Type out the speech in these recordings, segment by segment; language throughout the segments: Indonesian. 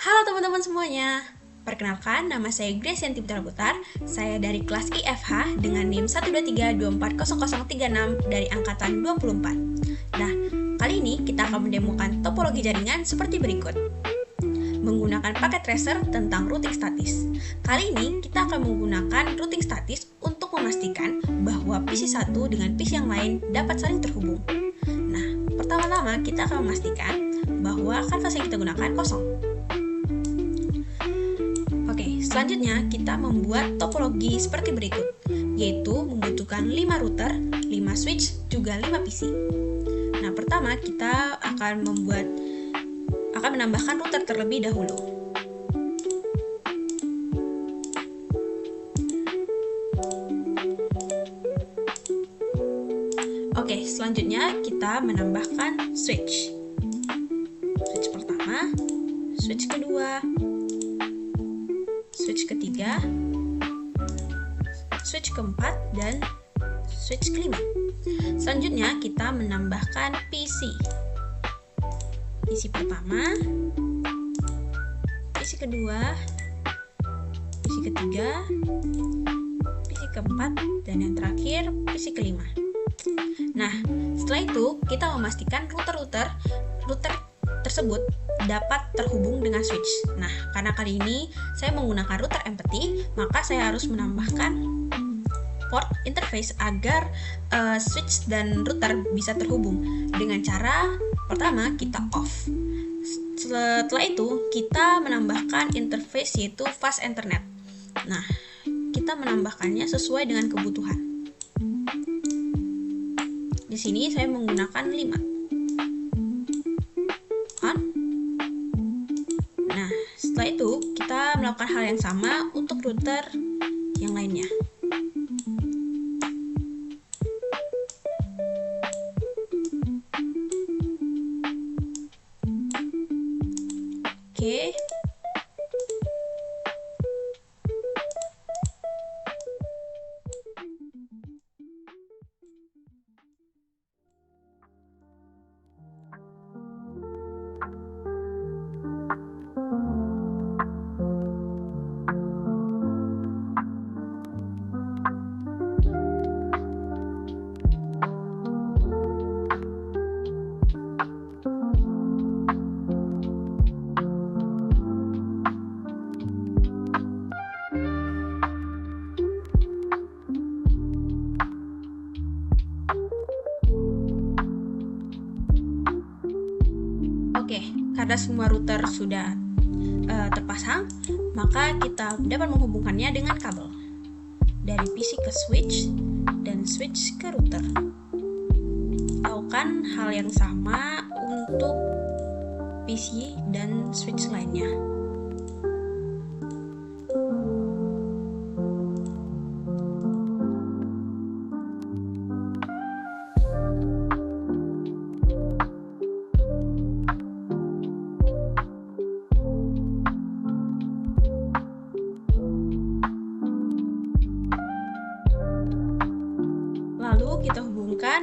Halo teman-teman semuanya. Perkenalkan, nama saya Grace Yanti Putra Putar. Saya dari kelas IFH dengan NIM 123240036 dari angkatan 24. Nah, kali ini kita akan mendemokan topologi jaringan seperti berikut. Menggunakan paket tracer tentang routing statis. Kali ini kita akan menggunakan routing statis untuk memastikan bahwa PC satu dengan PC yang lain dapat saling terhubung. Nah, pertama-tama kita akan memastikan bahwa kanvas yang kita gunakan kosong. Oke, selanjutnya kita membuat topologi seperti berikut, yaitu membutuhkan 5 router, 5 switch, juga 5 PC. Nah, pertama kita akan menambahkan router terlebih dahulu. Oke, selanjutnya kita menambahkan switch. Switch pertama, switch kedua, switch ketiga, switch keempat, dan switch kelima. Selanjutnya kita menambahkan PC. PC pertama, PC kedua, PC ketiga, PC keempat, dan yang terakhir PC kelima. Nah, setelah itu kita memastikan router tersebut dapat terhubung dengan switch. Nah, karena kali ini saya menggunakan router empty, maka saya harus menambahkan port interface agar switch dan router bisa terhubung. Dengan cara pertama kita off. Setelah itu kita menambahkan interface yaitu fast ethernet. Nah, kita menambahkannya sesuai dengan kebutuhan. Di sini saya menggunakan 5. Nah, setelah itu kita melakukan hal yang sama untuk router yang lainnya. Oke. Oke, karena semua router sudah terpasang, maka kita dapat menghubungkannya dengan kabel dari PC ke switch dan switch ke router. Lakukan hal yang sama untuk PC dan switch lainnya. Lalu kita hubungkan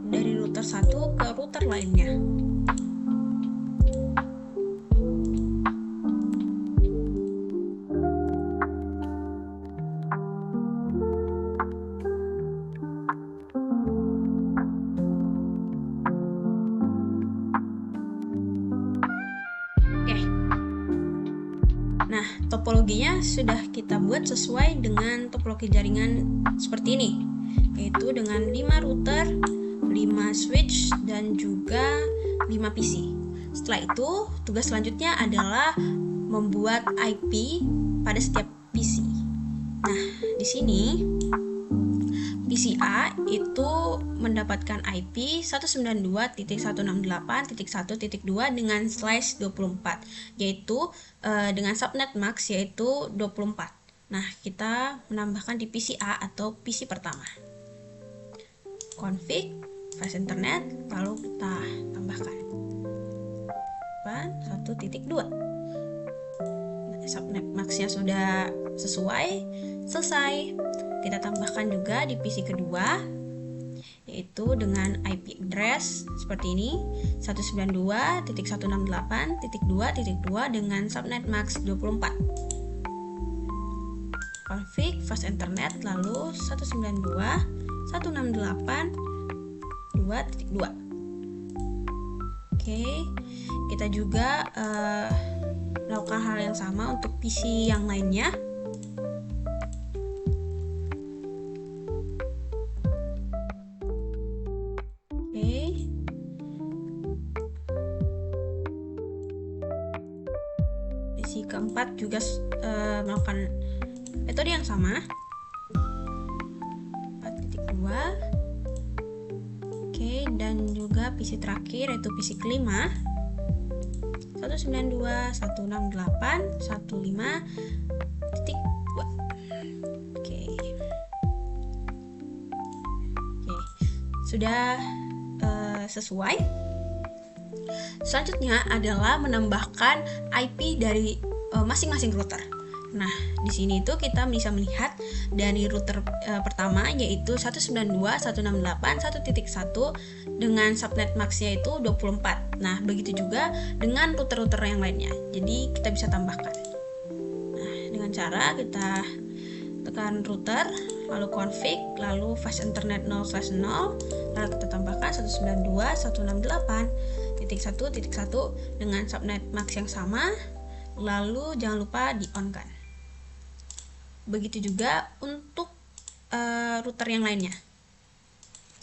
dari router satu ke router lainnya. Oke. Nah, topologinya sudah kita buat sesuai dengan topologi jaringan seperti ini, yaitu dengan 5 router, 5 switch, dan juga 5 PC. Setelah itu, tugas selanjutnya adalah membuat IP pada setiap PC. Nah, di sini PC A itu mendapatkan IP 192.168.1.2 dengan slash 24, yaitu dengan subnet max yaitu 24. Nah, kita menambahkan di PC A atau PC pertama. Config, fast internet, lalu kita tambahkan 1.2. Subnet max-nya sudah selesai. Kita tambahkan juga di PC kedua, yaitu dengan IP address seperti ini 192.168.2.2 dengan subnet max 24. Config fast internet lalu 192.168.2.2. Oke, kita juga melakukan hal yang sama untuk PC yang lainnya. PC keempat juga melakukan metode yang sama 4.2. Oke, dan juga PC terakhir yaitu PC kelima 192.168.15.2. Oke, sudah sesuai. Selanjutnya adalah menambahkan IP dari masing-masing router. Nah, di sini itu kita bisa melihat dari router pertama yaitu 192.168.1.1 dengan subnet maxnya itu 24. Nah, begitu juga dengan router-router yang lainnya. Jadi kita bisa tambahkan. Nah, dengan cara kita tekan router, lalu config, lalu fast internet 0/0, lalu kita tambahkan 192.168.1.1 dengan subnet max yang sama, lalu jangan lupa di-on-kan. Begitu juga untuk router yang lainnya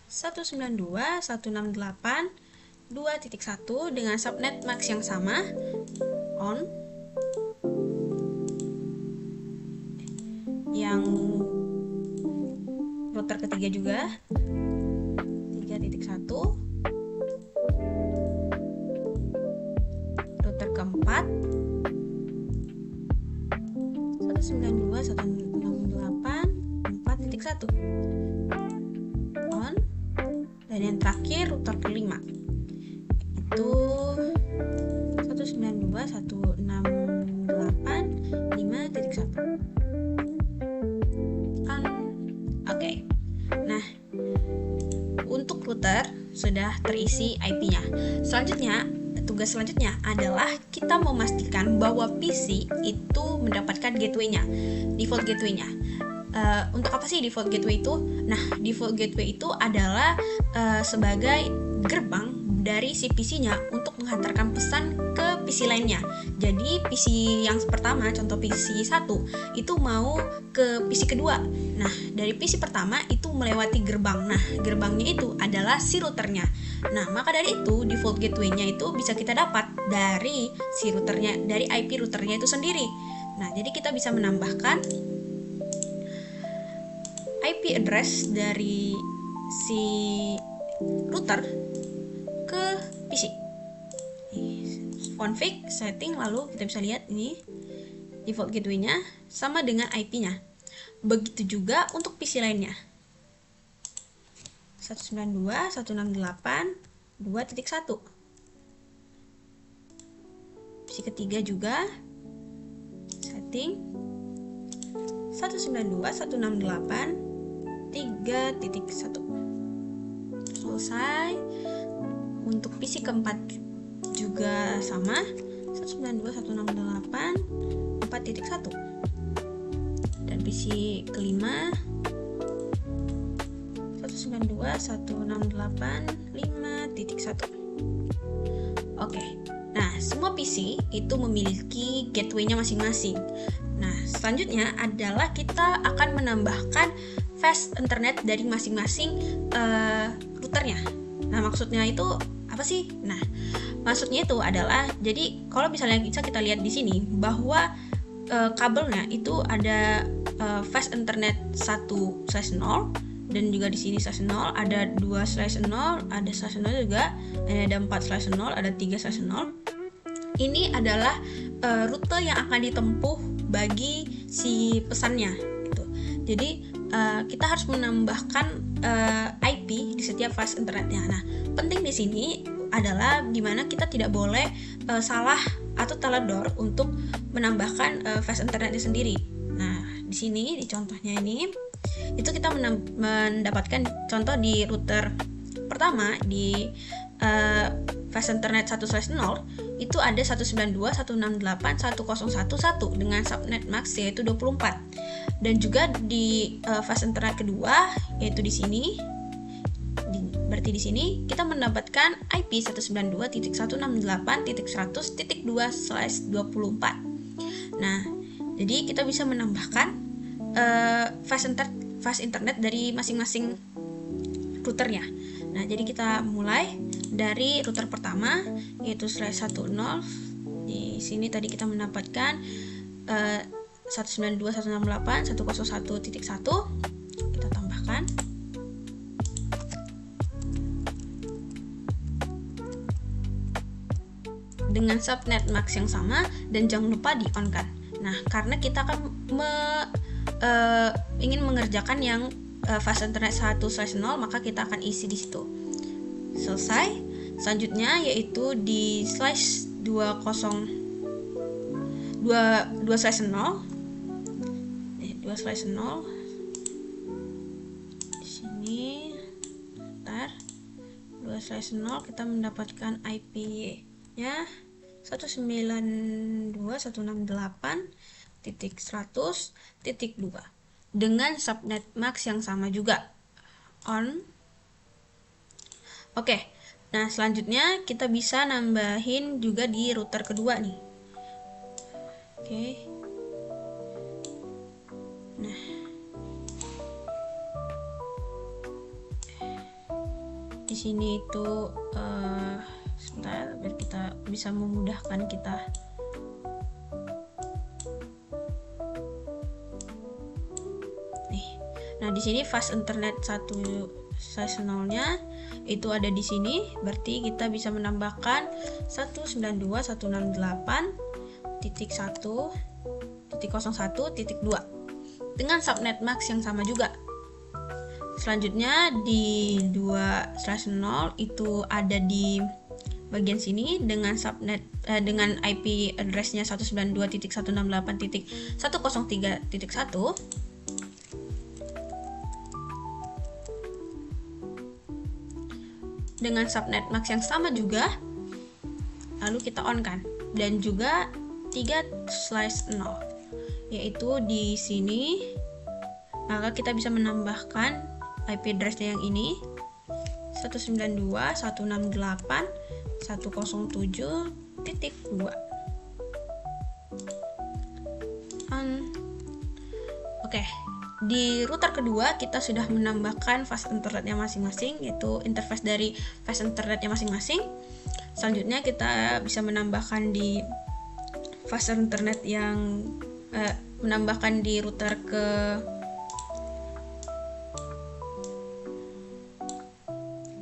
192.168.2.1 dengan subnet max yang sama, on. Yang router ketiga juga 3.1, router keempat 192.168.4.1 on, dan yang terakhir router kelima itu 192.168.5.1 on. Oke. Nah, untuk router sudah terisi IP-nya. Tugas selanjutnya adalah kita memastikan bahwa PC itu mendapatkan gateway-nya, default gateway-nya. Untuk apa sih default gateway itu? Nah, default gateway itu adalah sebagai gerbang dari si PC-nya untuk menghantarkan pesan ke PC lainnya. Jadi PC yang pertama, contoh PC 1 itu mau ke PC kedua. Nah, dari PC pertama itu melewati gerbang. Nah, gerbangnya itu adalah si routernya. Nah, maka dari itu default gateway-nya itu bisa kita dapat dari si routernya, dari IP routernya itu sendiri. Nah, jadi kita bisa menambahkan IP address dari si router ke PC. Config, setting, lalu kita bisa lihat ini default gateway-nya sama dengan IP-nya. Begitu juga untuk PC lainnya. 192.168.2.1. PC ketiga juga setting 192.168.3.1. Selesai. Untuk PC keempat juga sama 192.168.4.1, dan PC kelima 192.168.5.1. Oke. Nah, semua PC itu memiliki gateway-nya masing-masing. Nah, selanjutnya adalah kita akan menambahkan fast internet dari masing-masing routernya. Nah, maksudnya itu apa sih? Nah, maksudnya itu adalah, jadi kalau misalnya bisa kita lihat di sini bahwa kabelnya itu ada fast internet 1/0 dan juga di sini /0, ada 2/0, ada /0 juga, ada 4/0, ada 3/0. Ini adalah rute yang akan ditempuh bagi si pesannya gitu. Jadi kita harus menambahkan IP di setiap fast internetnya. Nah, penting di sini adalah dimana kita tidak boleh salah atau teledor untuk menambahkan fast internetnya sendiri. Nah, di sini di contohnya ini itu kita mendapatkan contoh di router pertama di fast internet 1/0 itu ada 192.168.1011 dengan subnet max yaitu 24. Dan juga di fast internet kedua yaitu di sini. Berarti di sini kita mendapatkan IP 192.168.100.2/24. Nah, jadi kita bisa menambahkan fast internet dari masing-masing routernya. Nah, jadi kita mulai dari router pertama yaitu /10. Di sini tadi kita mendapatkan 192.168.101.1. Kita tambahkan. Dengan subnet max yang sama dan jangan lupa di on kan. Nah, karena kita akan ingin mengerjakan yang fast internet 1/0, maka kita akan isi di situ. Selesai. Selanjutnya yaitu di /2/0 di sini. Bentar. 2/0 kita mendapatkan IP-nya 192.168.100.2 dengan subnet max yang sama juga. On. Oke. Nah, selanjutnya kita bisa nambahin juga di router kedua nih. Oke. Nah. Di sini itu sebentar biar kita bisa memudahkan kita. Nih. Nah, di sini fast internet 1/0-nya itu ada di sini, berarti kita bisa menambahkan 192.168.1.01.2 dengan subnet max yang sama juga. Selanjutnya di 2/0 itu ada di bagian sini dengan subnet dengan IP address-nya 192.168.103.1 dengan subnet max yang sama juga. Lalu kita on kan. Dan juga 3/0 yaitu di sini. Maka kita bisa menambahkan IP address-nya yang ini 192.168.107.2. Oke. Di router kedua kita sudah menambahkan fast internetnya masing-masing, yaitu interface dari fast internetnya masing-masing. Selanjutnya kita bisa menambahkan di fast internet yang menambahkan di router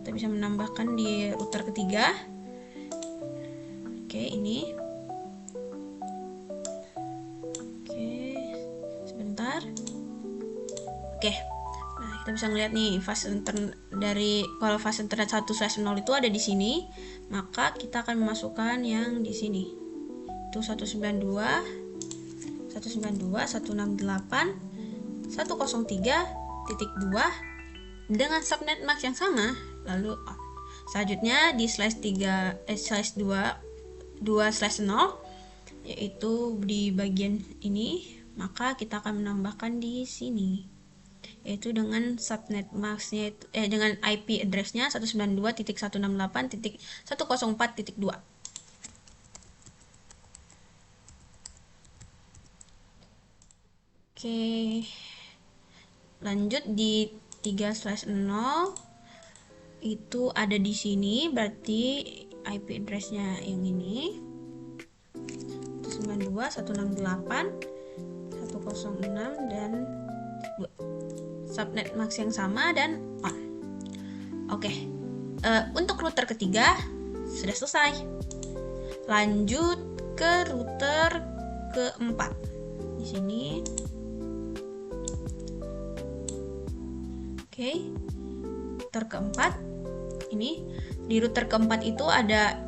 kita bisa menambahkan di router ketiga. Oke, ini. Oke, sebentar. Oke, nah kita bisa ngeliat nih fast internet dari kalau fast internet 1/0 itu ada di sini, maka kita akan memasukkan yang di sini. Itu 192.168.103.2 dengan subnet max yang sama, lalu on. Selanjutnya di /2/0 yaitu di bagian ini, maka kita akan menambahkan di sini. Yaitu dengan subnet max-nya dengan IP address-nya 192.168.104.2. Oke. Lanjut di 3/0 itu ada di sini, berarti IP address-nya yang ini 192.168.106 dan 2. Subnet max yang sama dan on. Oke. Untuk router ketiga sudah selesai. Lanjut ke router keempat. Di sini. Oke. Router keempat. Ini di router keempat itu ada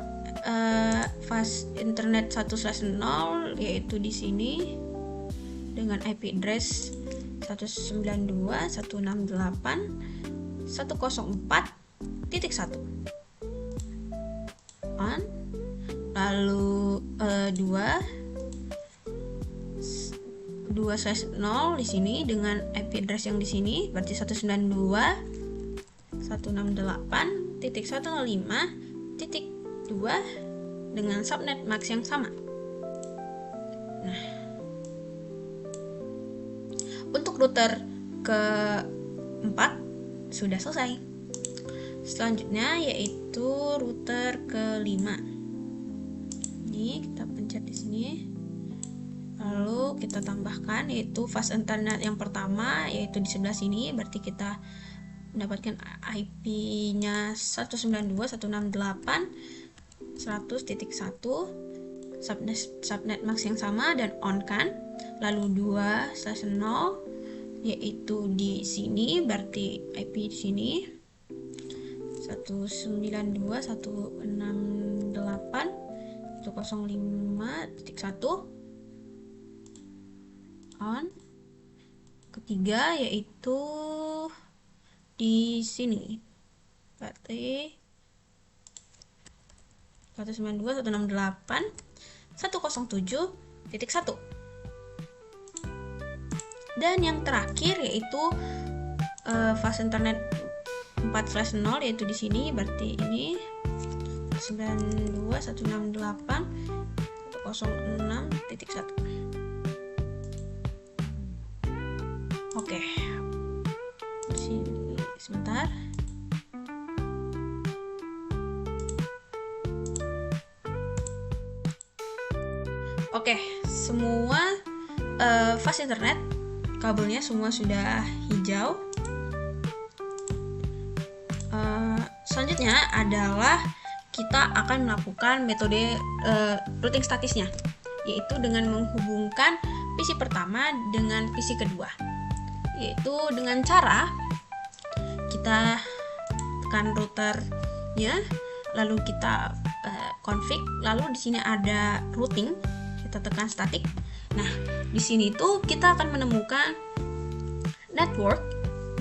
fast internet 1/0 yaitu di sini dengan IP address 192.168.104.1 on, lalu 2/0 di sini dengan IP address yang di sini, berarti 192.168.105.2 dengan subnet max yang sama. Nah, untuk router keempat sudah selesai. Selanjutnya yaitu router kelima. Ini kita pencet di sini. Lalu kita tambahkan yaitu fast internet yang pertama, yaitu di sebelah sini, berarti kita mendapatkan IP-nya 192.168.100.1, subnet max yang sama dan on kan. Lalu 2/0 yaitu di sini, berarti IP di sini 192.168.105.1 on. Ketiga yaitu di sini, berarti 192.168.107.1. Dan yang terakhir yaitu fast internet 4/0 yaitu di sini, berarti ini 192.168.106.1. Oke, sini sebentar. Oke, semua fast internet kabelnya semua sudah hijau. Selanjutnya adalah kita akan melakukan metode routing statisnya, yaitu dengan menghubungkan PC pertama dengan PC kedua, yaitu dengan cara kita tekan routernya, lalu kita config, lalu di sini ada routing, kita tekan static. Nah, di sini itu kita akan menemukan network,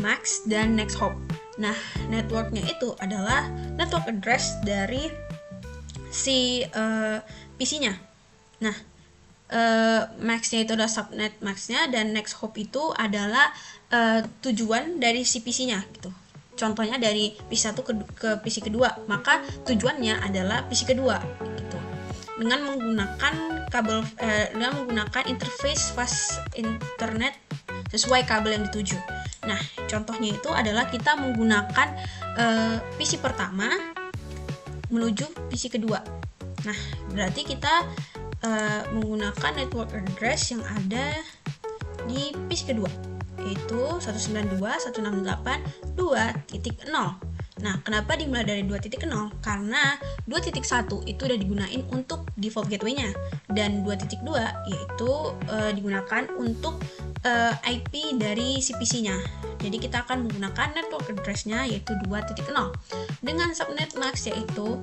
max, dan next hop. Nah, networknya itu adalah network address dari si PC-nya. Nah, max-nya itu adalah subnet max-nya, dan next hop itu adalah tujuan dari si PC-nya gitu. Contohnya dari PC1 ke PC kedua, maka tujuannya adalah PC kedua gitu. Dengan menggunakan kabel dengan menggunakan interface fast internet sesuai kabel yang dituju. Nah, contohnya itu adalah kita menggunakan PC pertama menuju PC kedua. Nah, berarti kita menggunakan network address yang ada di PC kedua, yaitu 192.168.2.0. Nah, kenapa dimulai dari 2.0? Karena 2.1 itu udah digunain untuk default gateway-nya, dan 2.2 yaitu digunakan untuk IP dari si PC-nya. Jadi kita akan menggunakan network address-nya yaitu 2.0 dengan subnet max yaitu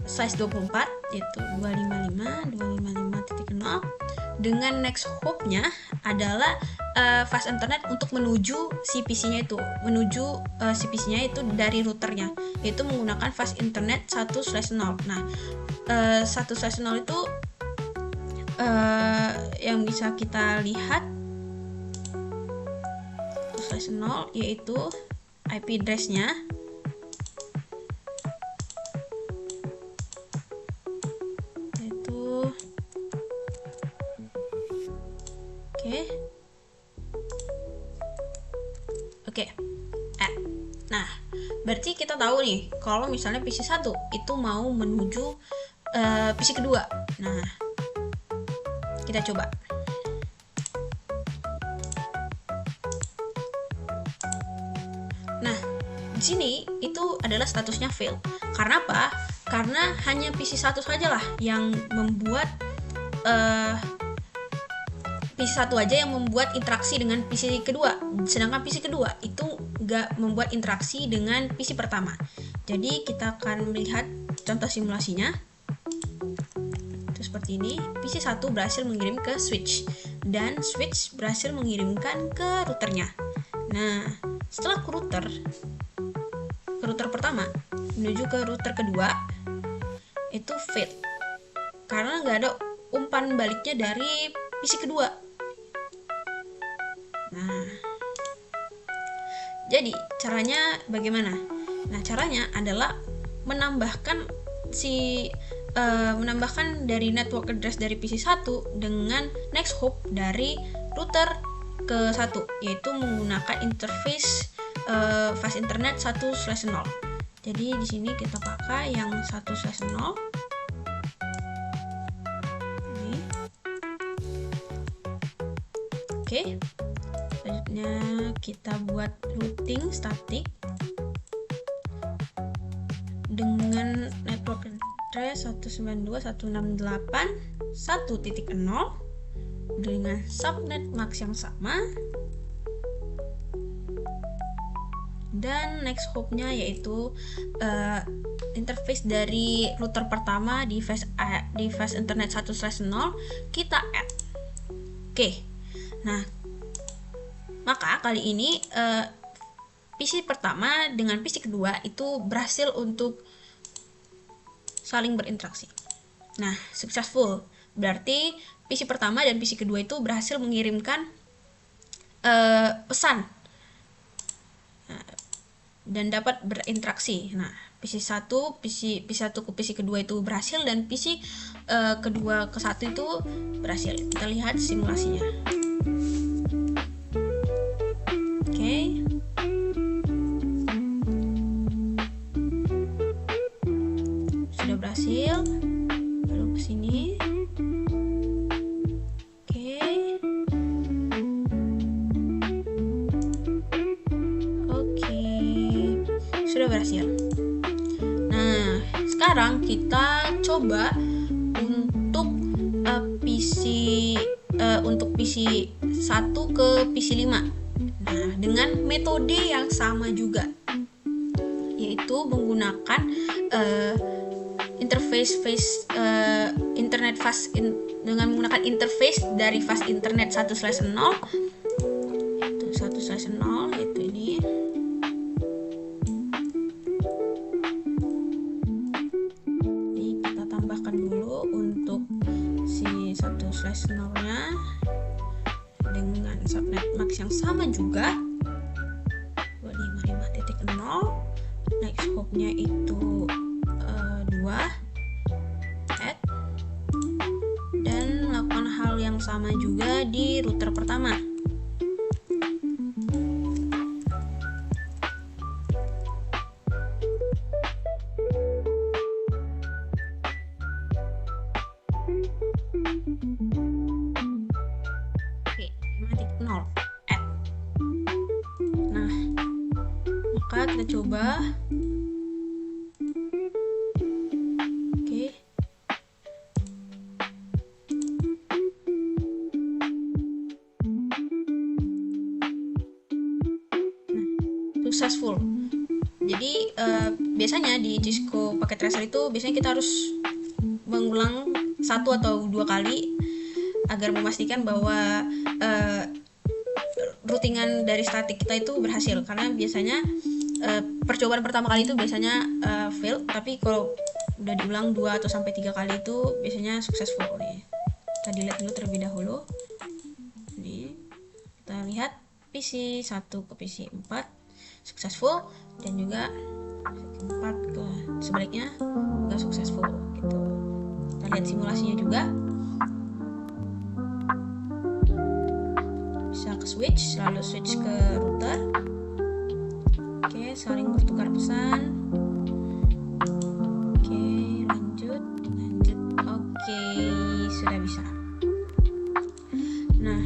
size 24 yaitu 255.255.0, dengan next hop-nya adalah fast internet untuk menuju si PC-nya itu, si PC-nya itu dari routernya, yaitu menggunakan fast internet 1/0. Nah, 1/0 itu yang bisa kita lihat 1/0 yaitu IP address-nya yaitu Oke. Nah, berarti kita tahu nih kalau misalnya PC 1 itu mau menuju PC kedua. Nah, kita coba. Nah, di sini itu adalah statusnya fail. Karena apa? Karena hanya PC 1 sajalah yang membuat PC 1 aja yang membuat interaksi dengan PC kedua, sedangkan PC kedua itu nggak membuat interaksi dengan PC pertama. Jadi kita akan melihat contoh simulasinya. Itu seperti ini. PC 1 berhasil mengirim ke switch, dan switch berhasil mengirimkan ke routernya. Nah, setelah ke router pertama menuju ke router kedua, itu fail karena nggak ada umpan baliknya dari PC kedua. Nah, jadi caranya bagaimana? Nah, caranya adalah menambahkan dari network address dari PC 1 dengan next hop dari router ke 1, yaitu menggunakan interface fast internet 1/0. Jadi di sini kita pakai yang 1/0. Ini. Oke. Selanjutnya kita buat routing static dengan network address 192.168.1.0 dengan subnet max yang sama, dan next hopnya yaitu interface dari router pertama di fast internet 1/0 kita add. Oke. Nah, maka kali ini PC pertama dengan PC kedua itu berhasil untuk saling berinteraksi. Nah, successful berarti PC pertama dan PC kedua itu berhasil mengirimkan pesan dan dapat berinteraksi. Nah, PC 1 ke PC kedua itu berhasil, dan PC kedua ke 1 itu berhasil. Kita lihat simulasinya. Oke. Sudah berhasil. Lalu ke sini. Sudah berhasil. Nah, sekarang kita coba untuk PC 1 ke PC 5. Nah, dengan metode yang sama juga, yaitu menggunakan interface internet fast dengan menggunakan interface dari fast internet 1/0, itu 1/0 yaitu ini. Si 1/0-nya dengan subnet max yang sama juga 255.0. Next hop-nya itu 2 add, dan lakukan hal yang sama juga di router pertama. Nah, maka kita coba. Oke. Nah, successful. Jadi biasanya di Cisco Packet Tracer itu biasanya kita harus mengulang 1 atau 2 kali agar memastikan bahwa routingan dari statik kita itu berhasil, karena biasanya percobaan pertama kali itu biasanya fail, tapi kalau udah diulang 2 atau sampai 3 kali itu biasanya successful nih. Kita delete dulu terlebih dahulu. Nih, kita lihat PC 1 ke PC 4 successful, dan juga 4 ke sebaliknya enggak successful gitu. Kita lihat simulasinya juga. Bisa ke switch, lalu switch ke router. Oke, saling bertukar pesan. Oke, lanjut. Oke, sudah bisa. Nah,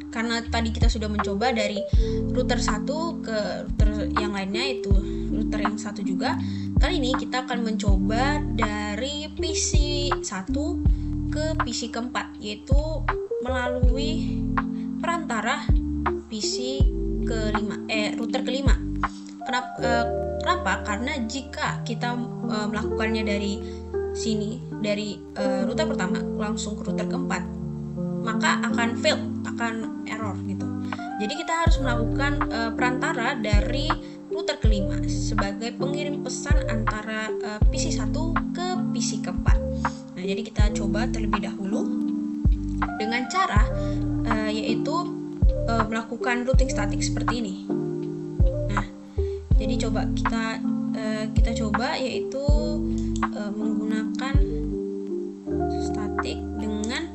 karena tadi kita sudah mencoba dari router 1 ke router yang lainnya, itu router yang 1 juga, kali ini kita akan mencoba dari PC 1 ke PC keempat, yaitu melalui perantara PC router kelima. Kenapa? Karena jika kita melakukannya dari sini dari router pertama langsung ke router keempat, maka akan fail, akan error gitu. Jadi kita harus melakukan perantara dari router kelima sebagai pengirim pesan antara PC 1 ke PC keempat. Nah, jadi kita coba terlebih dahulu dengan cara yaitu melakukan routing statik seperti ini. Nah, jadi coba kita coba yaitu menggunakan statik dengan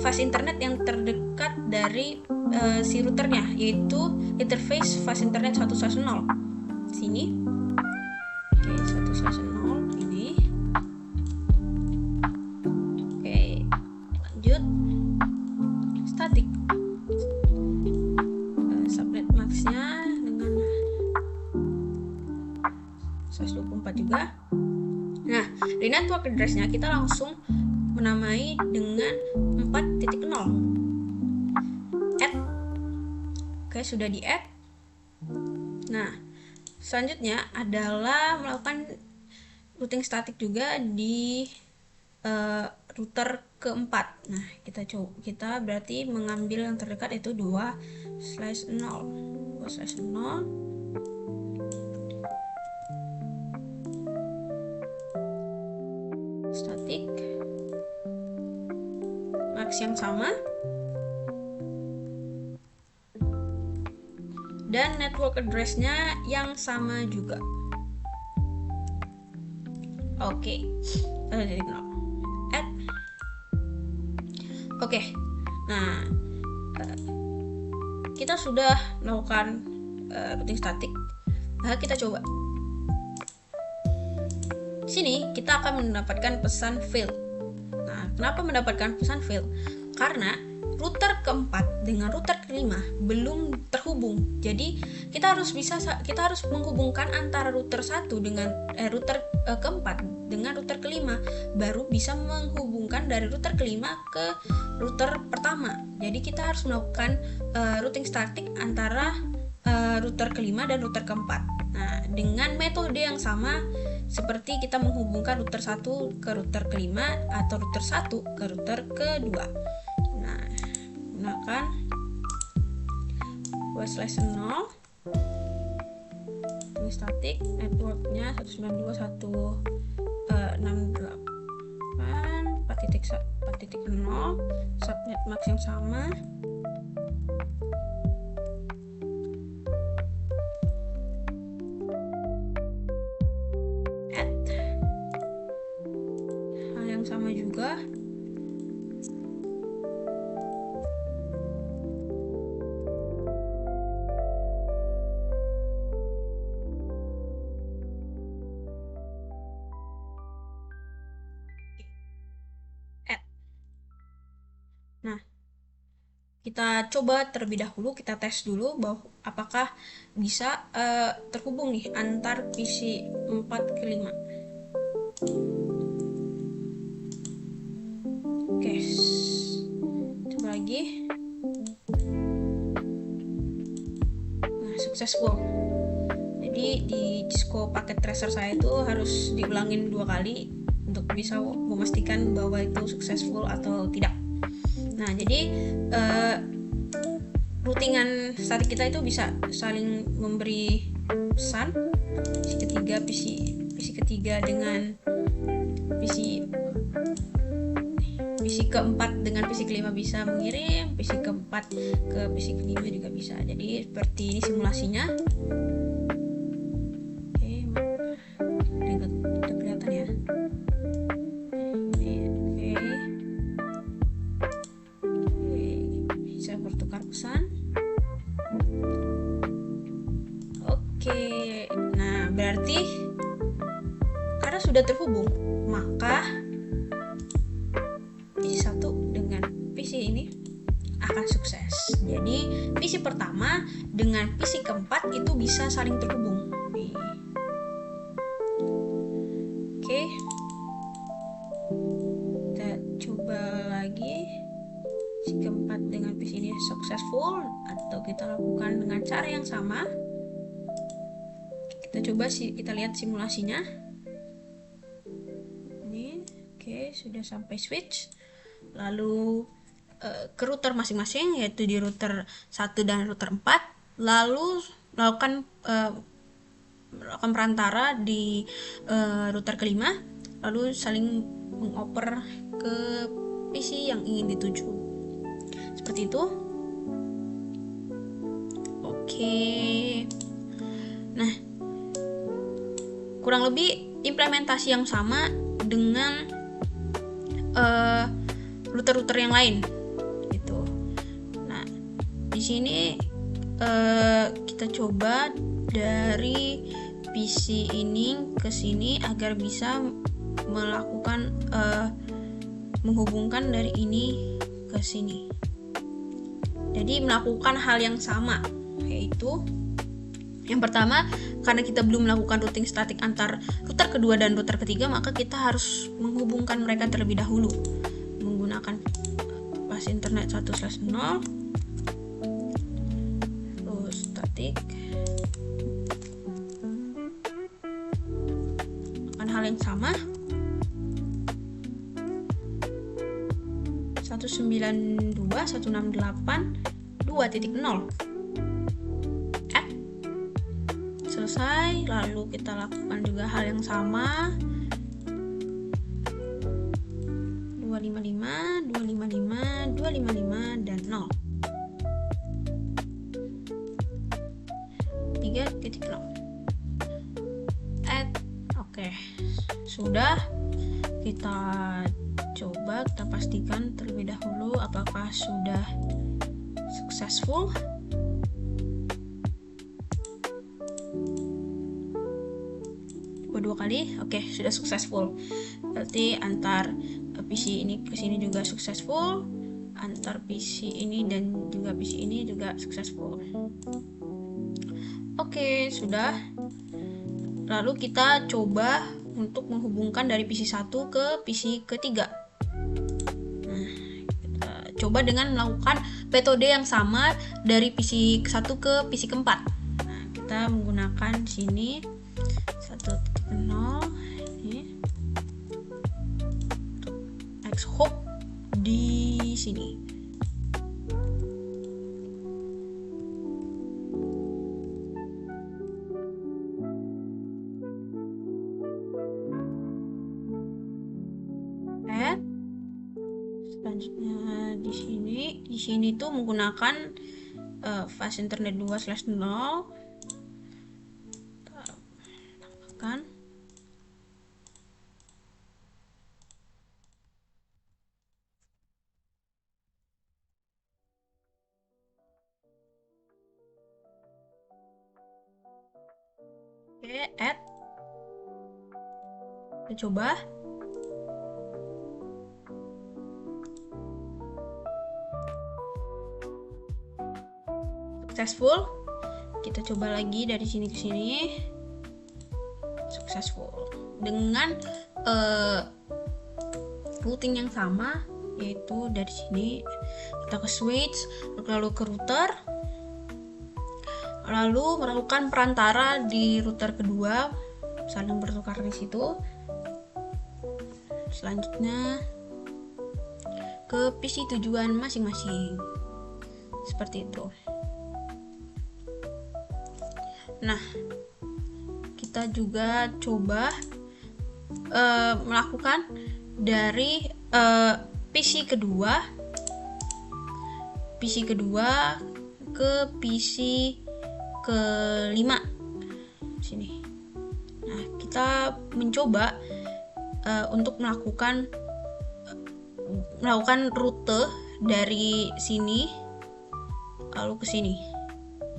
fast internet yang terdekat dari si routernya, yaitu interface fast internet 110 sini. Oke, 110 ini. Oke, lanjut statik subnet maxnya dengan 124 juga. Nah, di network address-nya kita langsung menamai dengan 4.0 add. Oke, sudah di add. Nah, selanjutnya adalah melakukan routing statik juga di router keempat. Nah, kita berarti mengambil yang terdekat itu 2/0 statik max yang sama dan network address-nya yang sama juga. Oke, add. Oke, nah kita sudah melakukan routing statik. Nah, kita coba. Sini kita akan mendapatkan pesan fail. Nah, kenapa mendapatkan pesan fail? Karena router keempat dengan router kelima belum terhubung. Jadi kita harus menghubungkan antara router satu dengan router keempat dengan router kelima, baru bisa menghubungkan dari router kelima ke router pertama. Jadi kita harus melakukan routing statik antara router kelima dan router keempat. Nah, dengan metode yang sama seperti kita menghubungkan router 1 ke router kelima atau router 1 ke router kedua. Nah, gunakan 2/0 statik, networknya 192.168 4.0 subnet max yang sama. Sama juga. Nah, kita coba terlebih dahulu, kita tes dulu bahwa apakah bisa terhubung nih antar PC 4 ke 5. Oke, coba lagi. Nah, successful. Jadi di Cisco packet tracer saya itu harus diulangin 2 kali untuk bisa memastikan bahwa itu successful atau tidak. Nah, jadi routingan statik kita itu bisa saling memberi pesan. PC ketiga dengan PC keempat dengan PC kelima bisa mengirim, PC keempat ke PC kelima juga bisa. Jadi seperti ini simulasinya. Oke, udah kelihatan ya. Oke, bisa bertukar pesan. Oke, nah berarti karena sudah terhubung, maka PC 1 dengan PC ini akan sukses. Jadi PC pertama dengan PC keempat itu bisa saling terhubung. Oke, kita coba lagi. PC keempat dengan PC ini successful, atau kita lakukan dengan cara yang sama. Kita coba kita lihat simulasinya. sudah sampai switch, lalu ke router masing-masing, yaitu di router 1 dan router 4, lalu melakukan perantara di router kelima, lalu saling mengoper ke PC yang ingin dituju. Seperti itu. Oke. Nah, kurang lebih implementasi yang sama dengan router-router yang lain gitu. Nah, di sini kita coba dari PC ini ke sini agar bisa melakukan menghubungkan dari ini ke sini. Jadi melakukan hal yang sama, yaitu yang pertama, karena kita belum melakukan routing statik antar router kedua dan router ketiga, maka kita harus menghubungkan mereka terlebih dahulu menggunakan pas internet 1/0, terus statik, akan hal yang sama. 192.168.2.0 selesai. Lalu kita lakukan juga hal yang sama 255, 255, 255, dan 0. 3.0. Oke, sudah. Kita coba, kita pastikan terlebih dahulu apakah sudah successful. Dua kali, oke, sudah successful. Berarti antar PC ini ke sini juga successful, antar PC ini dan juga PC ini juga successful. Oke, sudah. Lalu kita coba untuk menghubungkan dari PC 1 ke PC ketiga. Nah, kita coba dengan melakukan metode yang sama dari PC 1 ke PC keempat. Nah, kita menggunakan sini 1.0 ini untuk X-Hub di sini. Selanjutnya di sini tuh menggunakan fast internet 2/0. Kan oke, add, kita coba. Successful. Kita coba lagi dari sini ke sini. Successful dengan routing yang sama, yaitu dari sini kita ke switch, lalu ke router, lalu melakukan perantara di router kedua, saling bertukar di situ. Selanjutnya ke PC tujuan masing-masing, seperti itu. Nah, kita juga coba melakukan dari PC kedua ke PC kelima sini. Nah, kita mencoba untuk melakukan rute dari sini lalu ke sini.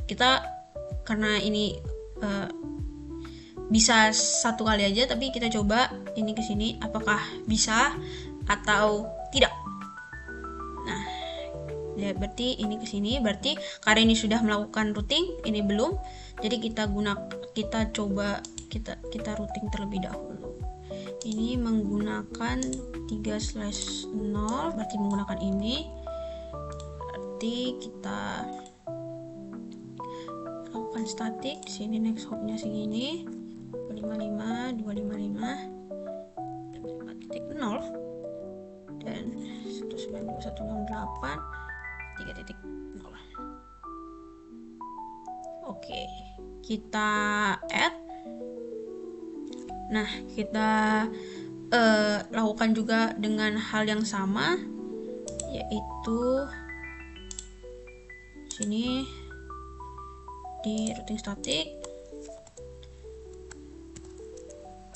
Kita karena ini bisa satu kali aja, tapi kita coba ini ke sini apakah bisa atau tidak. Nah, ya berarti ini ke sini, berarti karena ini sudah melakukan routing, ini belum. Jadi kita coba routing terlebih dahulu. Ini menggunakan 3/0, berarti menggunakan ini. Berarti kita lakukan statik. Di sini next hopnya segini. 255, 255, 5.0. dan 192.168 3.0. Oke, kita add. Nah, kita lakukan juga dengan hal yang sama, yaitu sini di routing static.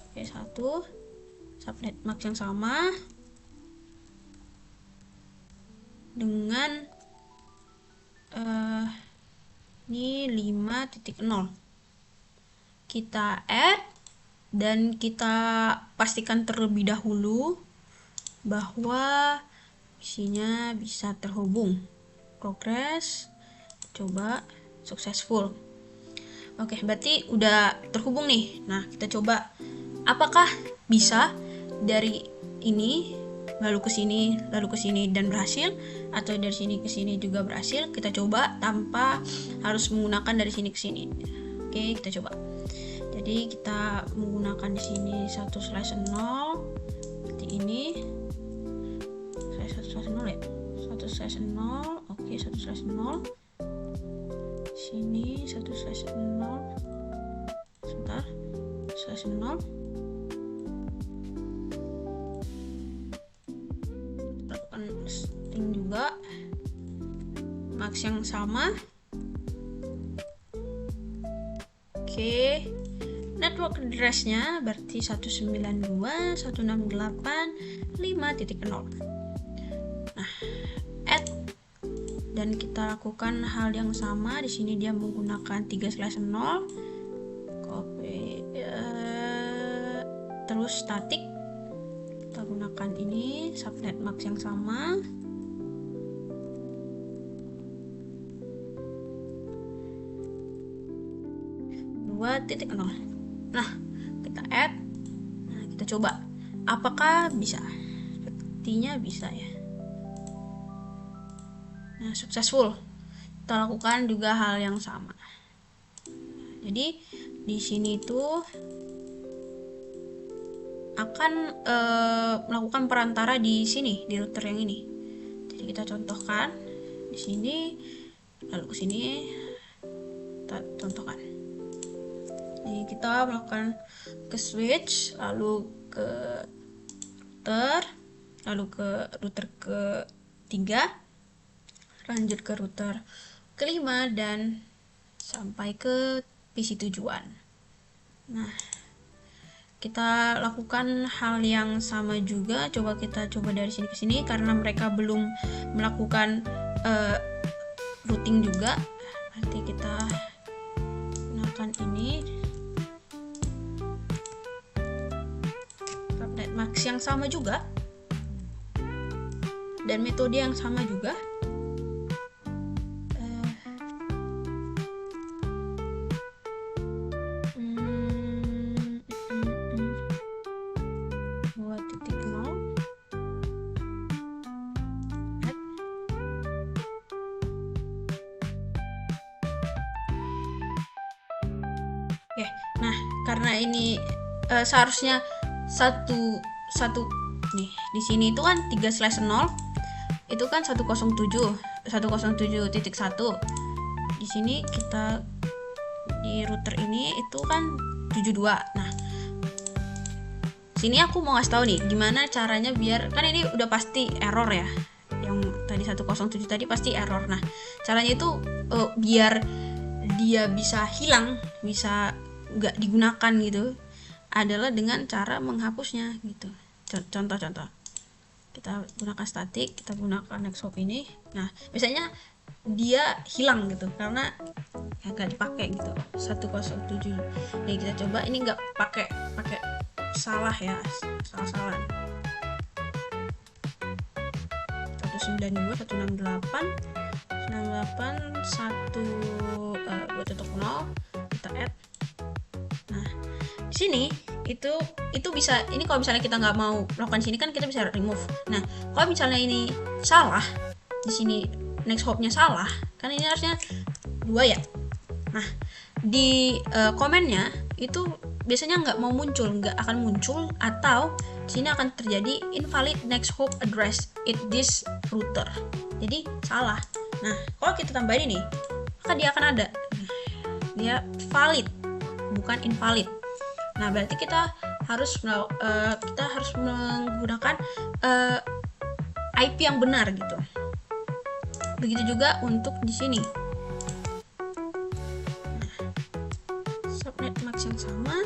Oke, 1 subnet max yang sama dengan ini 5.0. Kita add dan kita pastikan terlebih dahulu bahwa isinya bisa terhubung. Progress, coba successful. Oke, berarti udah terhubung nih. Nah, kita coba apakah bisa dari ini lalu ke sini dan berhasil, atau dari sini ke sini juga berhasil. Kita coba tanpa harus menggunakan dari sini ke sini. Oke, kita coba. Jadi kita menggunakan di sini 1/0 seperti ini. Saya 1/0 ya. 1/0. Oke, 1/0. Sini 1/0. Sebentar. 1/0. Lakukan setting juga. Max yang sama. Oke. Network address-nya berarti 192.168.5.0. Nah, add dan kita lakukan hal yang sama. Di sini dia menggunakan 3/0. Copy, terus static. Kita gunakan ini subnet max yang sama. Nah, kita add. Nah, kita coba apakah bisa. Sepertinya bisa ya. Nah, successful. Kita lakukan juga hal yang sama. Jadi di sini tuh akan melakukan perantara di sini, di router yang ini. Jadi kita contohkan di sini, lalu ke sini kita contohkan. Jadi kita melakukan ke switch, lalu ke router, lalu ke router ke-3, lanjut ke router ke-5, dan sampai ke PC tujuan. Nah, kita lakukan hal yang sama juga. Kita coba dari sini ke sini karena mereka belum melakukan routing juga. Nanti kita gunakan ini subnet max yang sama juga dan metode yang sama juga. Nah, karena ini seharusnya satu nih, di sini itu kan 3/0, itu kan 107.1. Di sini kita di router ini itu kan 72. Nah, sini aku mau ngasih tahu nih gimana caranya biar, kan ini udah pasti error ya. Yang tadi 107 tadi pasti error. Nah, caranya itu biar dia bisa hilang, bisa nggak digunakan gitu, adalah dengan cara menghapusnya gitu. Contoh-contoh, kita gunakan static, kita gunakan nexthop ini. Nah, biasanya dia hilang gitu karena nggak dipakai gitu. 107. Nih kita coba, ini nggak pakai salah ya, salah. 192.168.1.0 kita add. Nah, di sini itu bisa, ini kalau misalnya kita nggak mau melakukan sini kan kita bisa remove. Nah, kalau misalnya ini salah, di sini next hopnya salah, kan ini harusnya 2 ya. Nah, di komennya itu biasanya nggak mau muncul, nggak akan muncul, atau di sini akan terjadi invalid next hop address in this router. Jadi salah. Nah, kalau kita tambahin ini, maka dia akan ada. Dia valid, bukan invalid. Nah, berarti kita harus menggunakan IP yang benar gitu. Begitu juga untuk di sini. Subnet max yang sama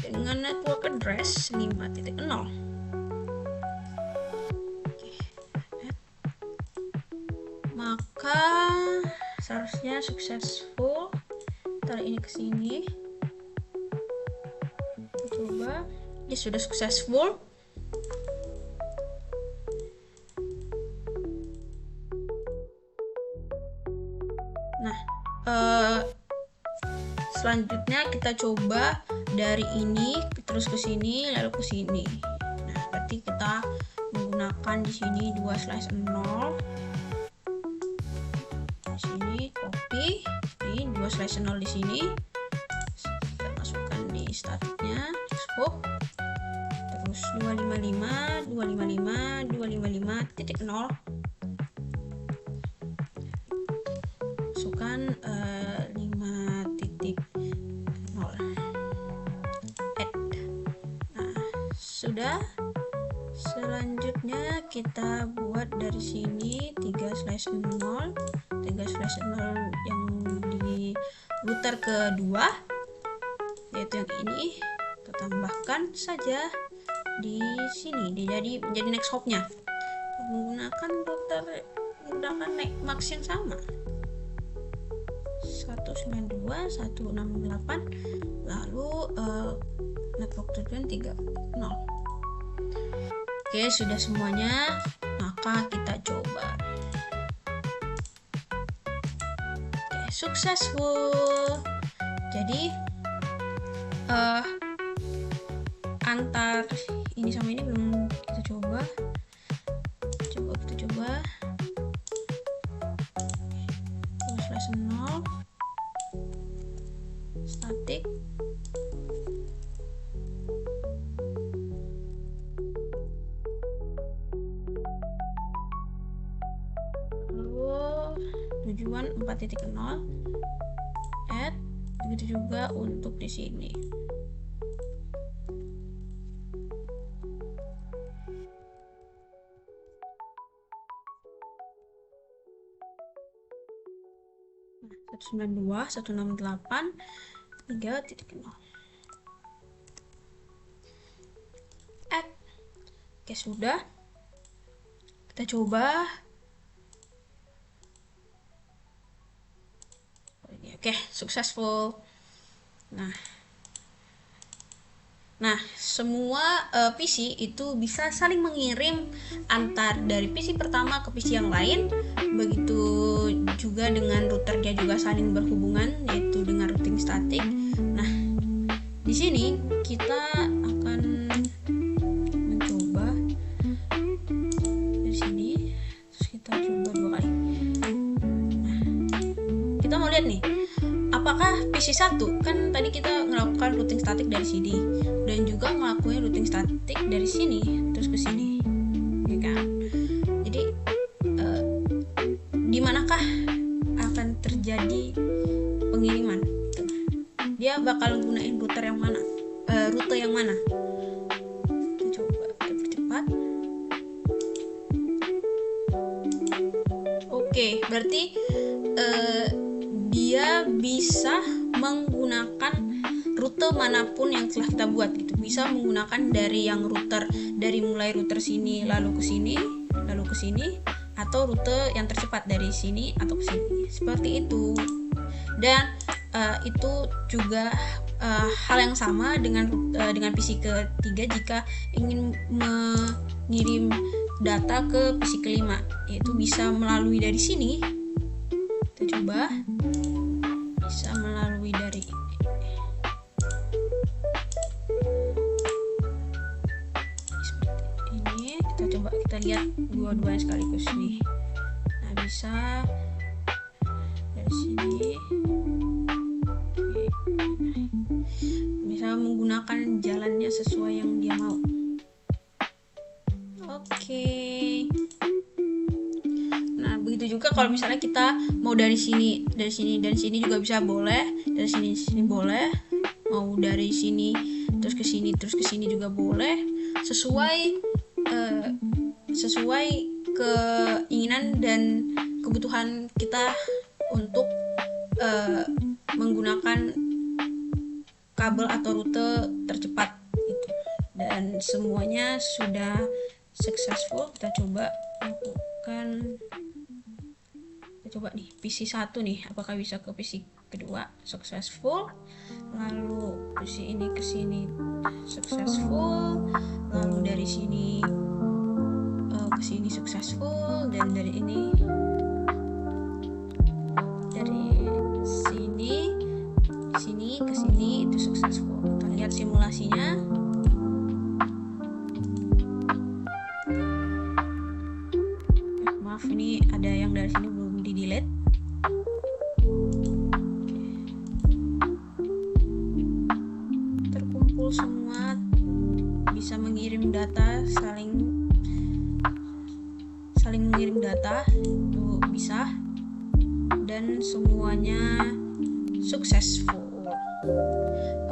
dengan network address 5.0. Maka seharusnya successful. Taruh ini ke sini. Coba. Ya, sudah successful. Nah, selanjutnya kita coba dari ini terus ke sini lalu ke sini. Nah, berarti kita menggunakan di sini 2/0. Di sini copy, ini 2/0 di sini. Kita masukkan di statiknya, export. Terus 255.0 masukkan 5.0 add. Nah, sudah. Selanjutnya kita buat dari sini 3/0 yang di router kedua, yaitu yang ini. Kita tambahkan saja di sini, jadi menjadi next hopnya menggunakan max yang sama, 192.168, lalu network tujuan 3.0. Oke, sudah semuanya, maka kita coba. Oke, successful. Jadi antar ini sama ini belum kita coba. Kita coba 2/0 static. Tujuan 4.0 add, begitu juga untuk di sini. Nah, 192.168.3.0 add. Oke, sudah. Kita coba. Oke, successful. Nah, semua PC itu bisa saling mengirim antar dari PC pertama ke PC yang lain. Begitu juga dengan routernya juga saling berhubungan, yaitu dengan routing statik. Nah, di sini kita akan mencoba dari sini, terus kita coba 2 kali. Nah, kita mau lihat nih, apakah PC 1 kan tadi kita melakukan routing statik dari sini dan juga ngelakuin routing statik dari sini terus ke sini, ya kan? Jadi di manakah akan terjadi pengiriman? Dia bakal gunain router yang mana? Rute yang mana? Kita coba kita percepat. Oke, berarti dia bisa menggunakan rute manapun yang telah kita buat gitu. Bisa menggunakan dari yang dari mulai router sini lalu ke sini, lalu ke sini, atau rute yang tercepat dari sini atau ke sini. Seperti itu. Dan itu juga hal yang sama dengan PC ketiga jika ingin mengirim data ke PC kelima, yaitu bisa melalui dari sini. Kita coba, bisa melalui dari seperti ini. Kita lihat dua-duanya sekaligus nih. Nah, bisa dari sini bisa menggunakan jalannya sesuai yang dia mau. Oke. Nah, begitu juga kalau misalnya kita mau dari sini dan sini juga bisa boleh, dari sini boleh, mau dari sini terus ke sini juga boleh, sesuai keinginan dan kebutuhan kita untuk menggunakan kabel atau rute tercepat itu. Dan semuanya sudah successful. Kita coba lakukan, kita coba nih PC 1 nih, apakah bisa ke PC kedua. Successful. Lalu PC ini ke sini successful, lalu dari sini ke sini successful, dan dari ini sini ke sini itu successful. Kita lihat simulasinya. Maaf, ini ada yang dari sini belum di delete. Terkumpul semua, bisa mengirim data, saling mengirim data itu bisa, dan semuanya successful.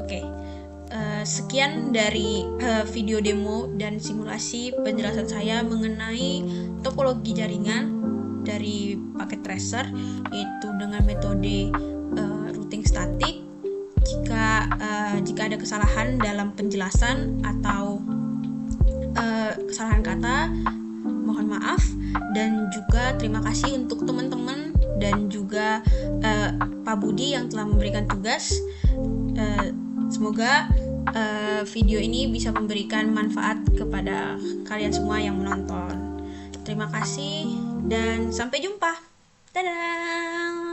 Oke, sekian dari video demo dan simulasi penjelasan saya mengenai topologi jaringan dari paket tracer, yaitu dengan metode routing statik. Jika ada kesalahan dalam penjelasan atau kesalahan kata, mohon maaf, dan juga terima kasih untuk teman-teman dan juga Pak Budi yang telah memberikan tugas. Semoga video ini bisa memberikan manfaat kepada kalian semua yang menonton. Terima kasih dan sampai jumpa. Dadah.